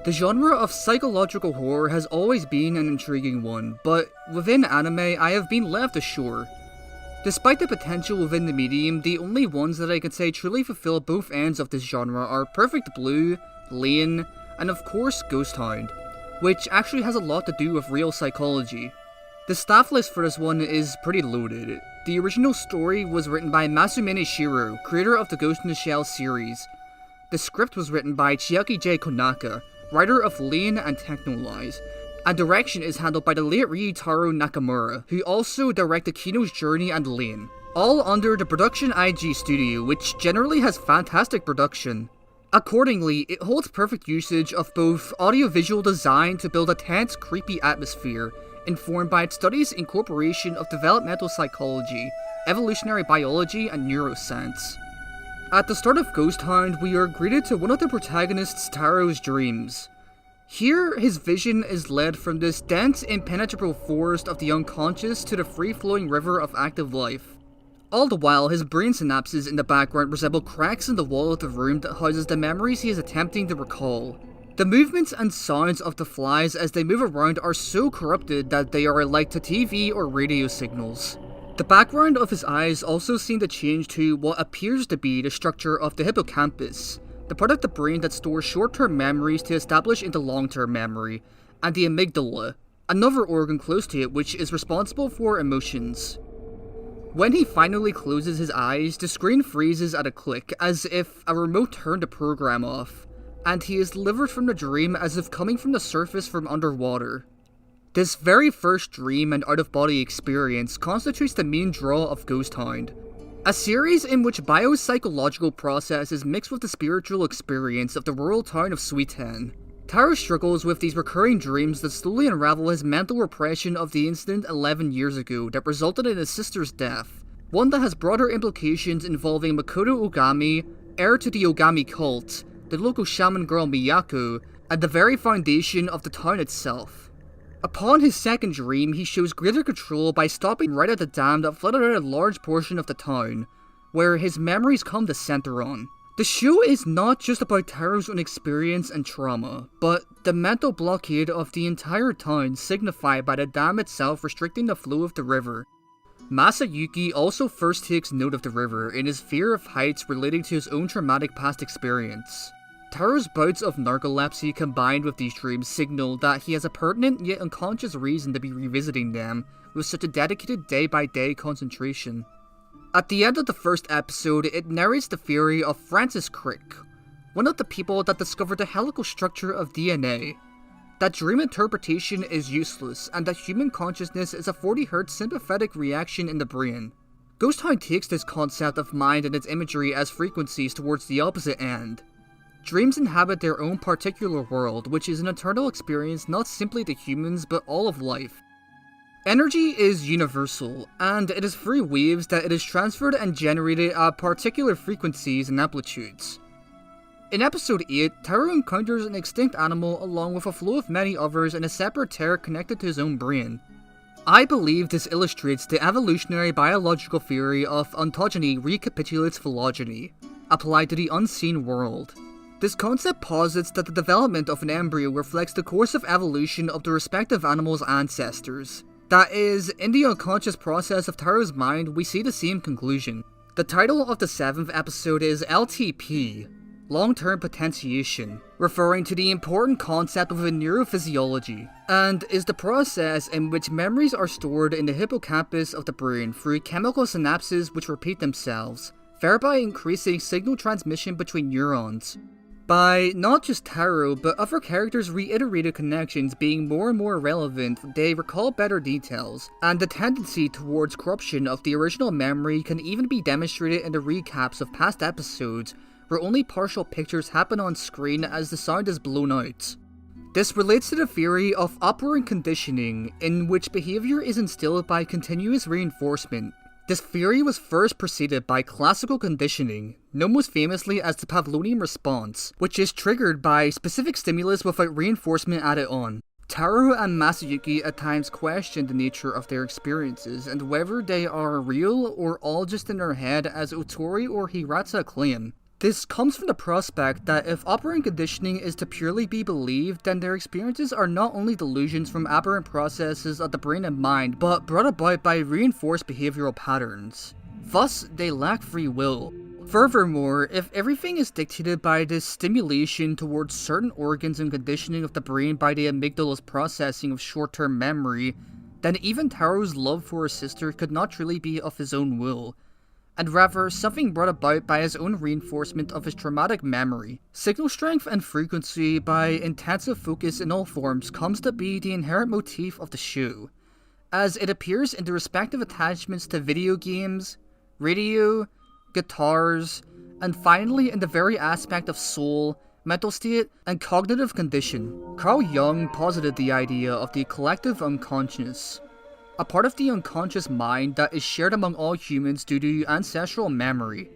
The genre of psychological horror has always been an intriguing one, but within anime I have been left ashore. Despite the potential within the medium, the only ones that I can say truly fulfill both ends of this genre are Perfect Blue, Lane, and of course Ghost Hound, which actually has a lot to do with real psychology. The staff list for this one is pretty loaded. The original story was written by Masumune Shiro, creator of the Ghost in the Shell series. The script was written by Chiaki J. Konaka, writer of Lane and Technolize, and direction is handled by the late Ryutaro Nakamura, who also directed Kino's Journey and Lane, all under the Production IG studio, which generally has fantastic production. Accordingly, it holds perfect usage of both audiovisual design to build a tense, creepy atmosphere, informed by its studies incorporation of developmental psychology, evolutionary biology, and neuroscience. At the start of Ghost Hound, we are greeted to one of the protagonist's Taro's dreams. Here, his vision is led from this dense, impenetrable forest of the unconscious to the free-flowing river of active life. All the while, his brain synapses in the background resemble cracks in the wall of the room that houses the memories he is attempting to recall. The movements and sounds of the flies as they move around are so corrupted that they are alike to TV or radio signals. The background of his eyes also seem to change to what appears to be the structure of the hippocampus, the part of the brain that stores short-term memories to establish into long-term memory, and the amygdala, another organ close to it which is responsible for emotions. When he finally closes his eyes, the screen freezes at a click, as if a remote turned the program off, and he is delivered from the dream as if coming from the surface from underwater. This very first dream and out-of-body experience constitutes the main draw of Ghost Hound, a series in which biopsychological processes mix with the spiritual experience of the rural town of Suiten. Taro struggles with these recurring dreams that slowly unravel his mental repression of the incident 11 years ago that resulted in his sister's death, one that has broader implications involving Makoto Ogami, heir to the Ogami cult, the local shaman girl Miyako, and the very foundation of the town itself. Upon his second dream, he shows greater control by stopping right at the dam that flooded out a large portion of the town, where his memories come to center on. The show is not just about Taro's own experience and trauma, but the mental blockade of the entire town signified by the dam itself restricting the flow of the river. Masayuki also first takes note of the river in his fear of heights relating to his own traumatic past experience. Taro's bouts of narcolepsy combined with these dreams signal that he has a pertinent yet unconscious reason to be revisiting them with such a dedicated day-by-day concentration. At the end of the first episode, it narrates the theory of Francis Crick, one of the people that discovered the helical structure of DNA, that dream interpretation is useless and that human consciousness is a 40Hz sympathetic reaction in the brain. Ghost Hound takes this concept of mind and its imagery as frequencies towards the opposite end. Dreams inhabit their own particular world, which is an eternal experience not simply to humans, but all of life. Energy is universal, and it is through waves that it is transferred and generated at particular frequencies and amplitudes. In episode 8, Taro encounters an extinct animal along with a flow of many others in a separate terror connected to his own brain. I believe this illustrates the evolutionary biological theory of ontogeny recapitulates phylogeny, applied to the unseen world. This concept posits that the development of an embryo reflects the course of evolution of the respective animal's ancestors. That is, in the unconscious process of Taro's mind, we see the same conclusion. The title of the 7th episode is LTP, Long-Term Potentiation, referring to the important concept of neurophysiology, and is the process in which memories are stored in the hippocampus of the brain through chemical synapses which repeat themselves, thereby increasing signal transmission between neurons. By not just Taro, but other characters' reiterated connections being more and more relevant, they recall better details, and the tendency towards corruption of the original memory can even be demonstrated in the recaps of past episodes, where only partial pictures happen on screen as the sound is blown out. This relates to the theory of operant conditioning, in which behavior is instilled by continuous reinforcement. This theory was first preceded by classical conditioning, known most famously as the Pavlovian response, which is triggered by specific stimulus without reinforcement added on. Taro and Masayuki at times question the nature of their experiences and whether they are real or all just in their head, as Otori or Hirata claim. This comes from the prospect that if operant conditioning is to purely be believed, then their experiences are not only delusions from aberrant processes of the brain and mind, but brought about by reinforced behavioral patterns. Thus, they lack free will. Furthermore, if everything is dictated by this stimulation towards certain organs and conditioning of the brain by the amygdala's processing of short-term memory, then even Taro's love for his sister could not truly be of his own will, and rather something brought about by his own reinforcement of his traumatic memory. Signal strength and frequency by intensive focus in all forms comes to be the inherent motif of the show, as it appears in the respective attachments to video games, radio, guitars, and finally in the very aspect of soul, mental state, and cognitive condition. Carl Jung posited the idea of the collective unconscious, a part of the unconscious mind that is shared among all humans due to ancestral memory,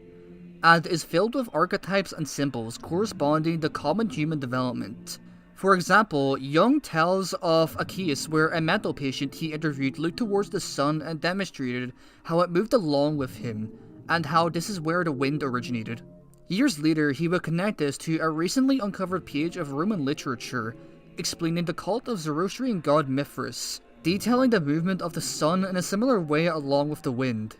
and is filled with archetypes and symbols corresponding to common human development. For example, Jung tells of a case where a mental patient he interviewed looked towards the sun and demonstrated how it moved along with him, and how this is where the wind originated. Years later, he would connect this to a recently uncovered page of Roman literature explaining the cult of Zoroastrian god Mithras, detailing the movement of the sun in a similar way along with the wind.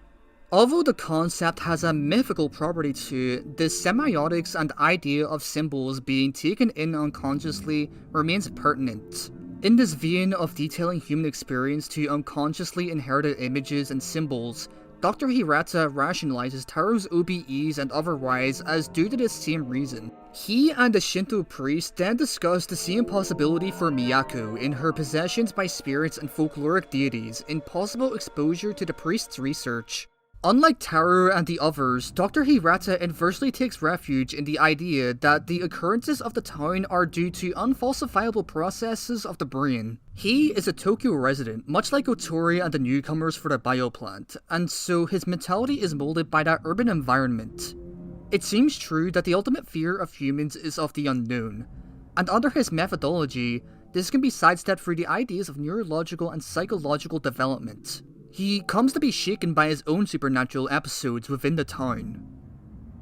Although the concept has a mythical property to it, the semiotics and idea of symbols being taken in unconsciously remains pertinent. In this vein of detailing human experience to unconsciously inherited images and symbols, Dr. Hirata rationalizes Taro's OBEs and otherwise as due to this same reason. He and the Shinto priest then discuss the same possibility for Miyako in her possessions by spirits and folkloric deities in possible exposure to the priest's research. Unlike Taro and the others, Dr. Hirata inversely takes refuge in the idea that the occurrences of the town are due to unfalsifiable processes of the brain. He is a Tokyo resident, much like Otori and the newcomers for the bioplant, and so his mentality is molded by that urban environment. It seems true that the ultimate fear of humans is of the unknown, and under his methodology, this can be sidestepped through the ideas of neurological and psychological development. He comes to be shaken by his own supernatural episodes within the town.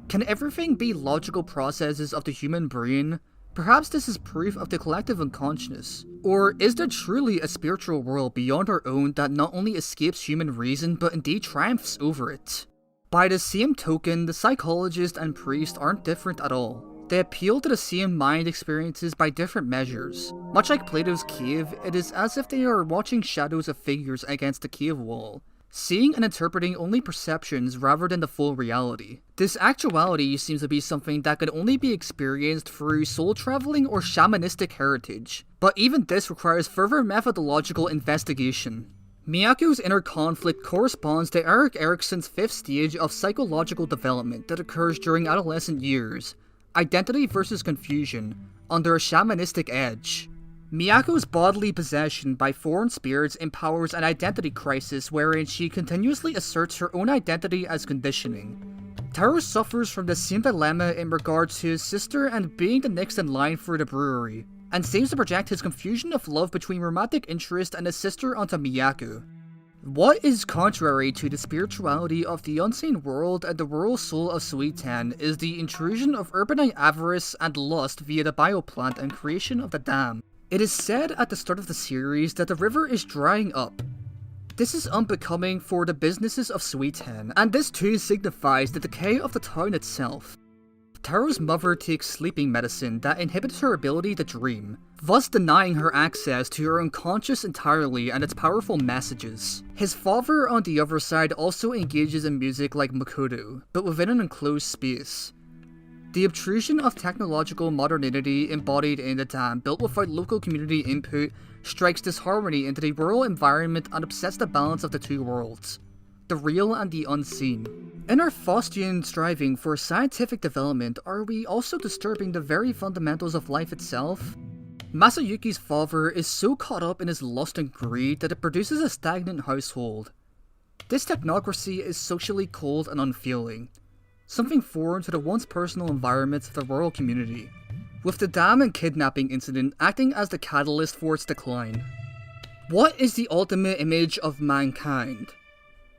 Can everything be logical processes of the human brain? Perhaps this is proof of the collective unconscious. Or is there truly a spiritual world beyond our own that not only escapes human reason but indeed triumphs over it? By the same token, the psychologist and priest aren't different at all. They appeal to the same mind experiences by different measures. Much like Plato's cave, it is as if they are watching shadows of figures against the cave wall, seeing and interpreting only perceptions rather than the full reality. This actuality seems to be something that could only be experienced through soul traveling or shamanistic heritage, but even this requires further methodological investigation. Miyako's inner conflict corresponds to Erik Erikson's fifth stage of psychological development that occurs during adolescent years. Identity versus confusion, under a shamanistic edge. Miyako's bodily possession by foreign spirits empowers an identity crisis wherein she continuously asserts her own identity as conditioning. Taro suffers from the same dilemma in regards to his sister and being the next in line for the brewery, and seems to project his confusion of love between romantic interest and his sister onto Miyako. What is contrary to the spirituality of the unseen world and the rural soul of Suiten is the intrusion of urbanite avarice and lust via the bioplant and creation of the dam. It is said at the start of the series that the river is drying up. This is unbecoming for the businesses of Suiten, and this too signifies the decay of the town itself. Taro's mother takes sleeping medicine that inhibits her ability to dream, thus denying her access to her unconscious entirely and its powerful messages. His father, on the other side, also engages in music like Makoto, but within an enclosed space. The obtrusion of technological modernity embodied in the dam, built without local community input, strikes disharmony into the rural environment and upsets the balance of the two worlds, the real and the unseen. In our Faustian striving for scientific development, are we also disturbing the very fundamentals of life itself? Masayuki's father is so caught up in his lust and greed that it produces a stagnant household. This technocracy is socially cold and unfeeling, something foreign to the once personal environments of the rural community, with the dam and kidnapping incident acting as the catalyst for its decline. What is the ultimate image of mankind?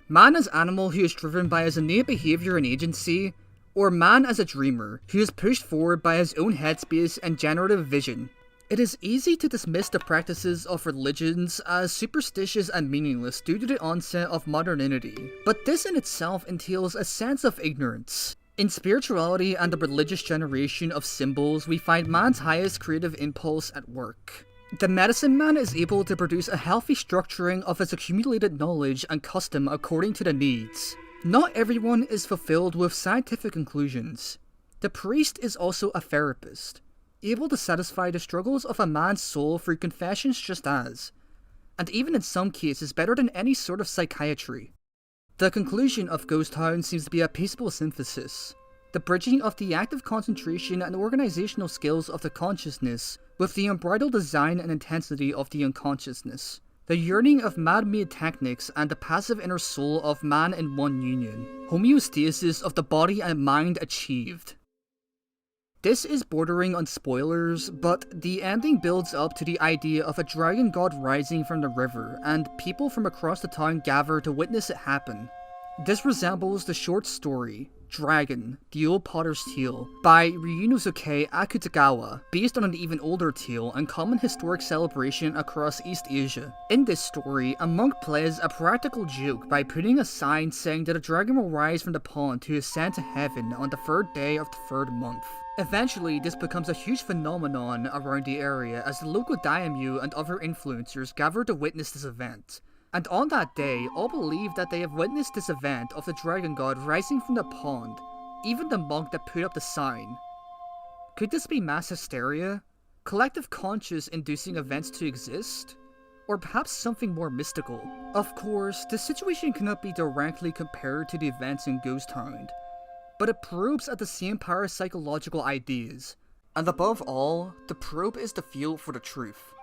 Man as animal who is driven by his innate behavior and agency, or man as a dreamer who is pushed forward by his own headspace and generative vision? It is easy to dismiss the practices of religions as superstitious and meaningless due to the onset of modernity, but this in itself entails a sense of ignorance. In spirituality and the religious generation of symbols, we find man's highest creative impulse at work. The medicine man is able to produce a healthy structuring of his accumulated knowledge and custom according to the needs. Not everyone is fulfilled with scientific conclusions. The priest is also a therapist, able to satisfy the struggles of a man's soul through confessions just as, and even in some cases better than any sort of psychiatry. The conclusion of Ghost Hound seems to be a peaceable synthesis, the bridging of the active concentration and organizational skills of the consciousness with the unbridled design and intensity of the unconsciousness, the yearning of man-made techniques and the passive inner soul of man in one union, homeostasis of the body and mind achieved. This is bordering on spoilers, but the ending builds up to the idea of a dragon god rising from the river, and people from across the town gather to witness it happen. This resembles the short story, Dragon, the Old Potter's Tale, by Ryunosuke Akutagawa, based on an even older tale and common historic celebration across East Asia. In this story, a monk plays a practical joke by putting a sign saying that a dragon will rise from the pond to ascend to heaven on the 3rd day of the 3rd month. Eventually, this becomes a huge phenomenon around the area as the local daimyo and other influencers gather to witness this event. And on that day, all believe that they have witnessed this event of the dragon god rising from the pond, even the monk that put up the sign. Could this be mass hysteria? Collective conscious inducing events to exist? Or perhaps something more mystical? Of course, the situation cannot be directly compared to the events in Ghost Hound, but it probes at the same parapsychological ideas. And above all, the probe is the feel for the truth.